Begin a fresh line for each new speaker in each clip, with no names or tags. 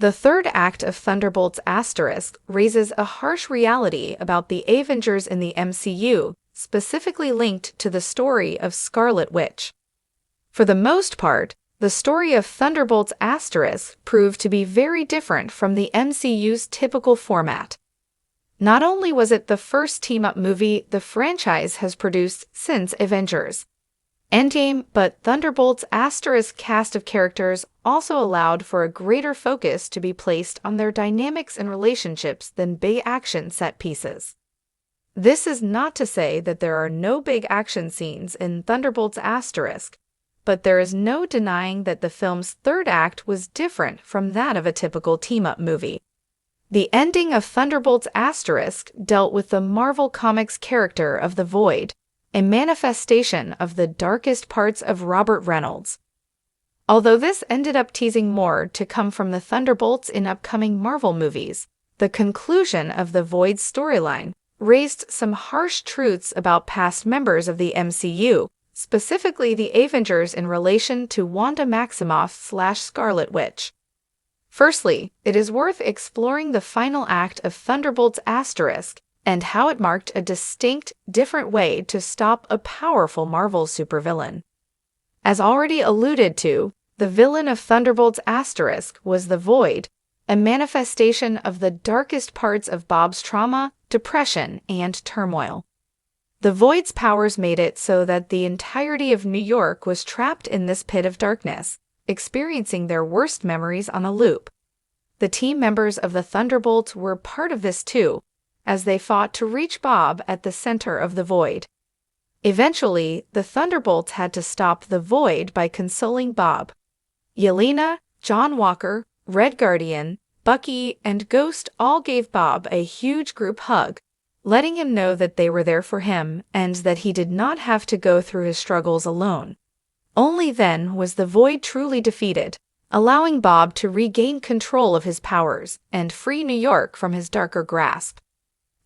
The third act of Thunderbolts * raises a harsh reality about the Avengers in the MCU, specifically linked to the story of Scarlet Witch. For the most part, the story of Thunderbolts * proved to be very different from the MCU's typical format. Not only was it the first team-up movie the franchise has produced since Avengers Endgame, but Thunderbolts * cast of characters also allowed for a greater focus to be placed on their dynamics and relationships than big action set pieces. This is not to say that there are no big action scenes in Thunderbolts *, but there is no denying that the film's third act was different from that of a typical team-up movie. The ending of Thunderbolts * dealt with the Marvel Comics character of the Void, a manifestation of the darkest parts of Robert Reynolds. Although this ended up teasing more to come from the Thunderbolts in upcoming Marvel movies, the conclusion of the Void's storyline raised some harsh truths about past members of the MCU, specifically the Avengers in relation to Wanda Maximoff / Scarlet Witch. Firstly, it is worth exploring the final act of Thunderbolts * and how it marked a distinct, different way to stop a powerful Marvel supervillain. As already alluded to, the villain of Thunderbolts * was the Void, a manifestation of the darkest parts of Bob's trauma, depression, and turmoil. The Void's powers made it so that the entirety of New York was trapped in this pit of darkness, experiencing their worst memories on a loop. The team members of the Thunderbolts were part of this too, as they fought to reach Bob at the center of the Void. Eventually, the Thunderbolts had to stop the Void by consoling Bob. Yelena, John Walker, Red Guardian, Bucky, and Ghost all gave Bob a huge group hug, letting him know that they were there for him and that he did not have to go through his struggles alone. Only then was the Void truly defeated, allowing Bob to regain control of his powers and free New York from his darker grasp.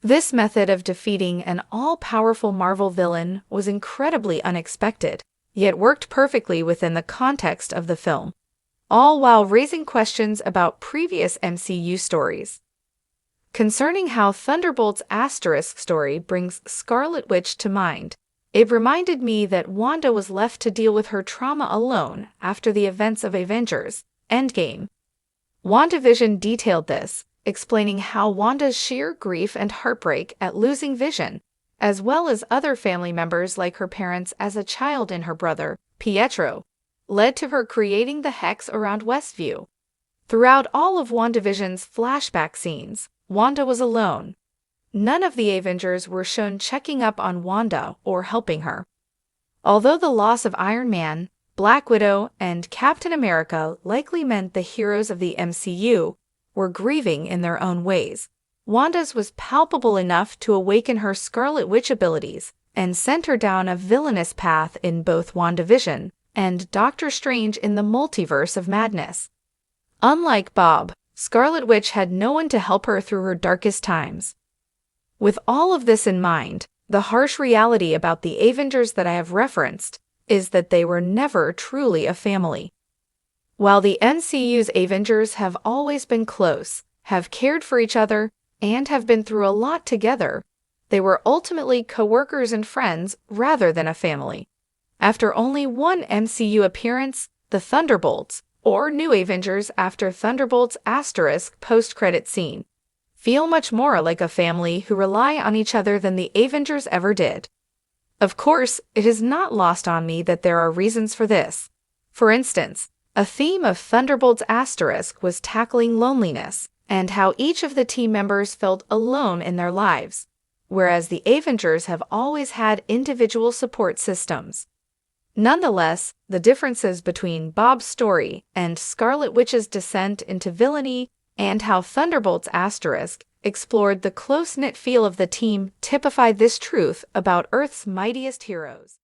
This method of defeating an all-powerful Marvel villain was incredibly unexpected, yet worked perfectly within the context of the film, all while raising questions about previous MCU stories. Concerning how Thunderbolts * story brings Scarlet Witch to mind, it reminded me that Wanda was left to deal with her trauma alone after the events of Avengers Endgame. WandaVision detailed this, explaining how Wanda's sheer grief and heartbreak at losing Vision, as well as other family members like her parents as a child and her brother, Pietro, led to her creating the hex around Westview. Throughout all of WandaVision's flashback scenes, Wanda was alone. None of the Avengers were shown checking up on Wanda or helping her. Although the loss of Iron Man, Black Widow, and Captain America likely meant the heroes of the MCU were grieving in their own ways, Wanda's was palpable enough to awaken her Scarlet Witch abilities and sent her down a villainous path in both WandaVision and Doctor Strange in the Multiverse of Madness. Unlike Bob, Scarlet Witch had no one to help her through her darkest times. With all of this in mind, the harsh reality about the Avengers that I have referenced is that they were never truly a family. While the MCU's Avengers have always been close, have cared for each other, and have been through a lot together, they were ultimately co-workers and friends rather than a family. After only one MCU appearance, the Thunderbolts, or New Avengers after Thunderbolts * post-credit scene, feel much more like a family who rely on each other than the Avengers ever did. Of course, it is not lost on me that there are reasons for this. For instance, a theme of Thunderbolts * was tackling loneliness and how each of the team members felt alone in their lives, whereas the Avengers have always had individual support systems. Nonetheless, the differences between Bob's story and Scarlet Witch's descent into villainy and how Thunderbolts * explored the close-knit feel of the team typified this truth about Earth's mightiest heroes.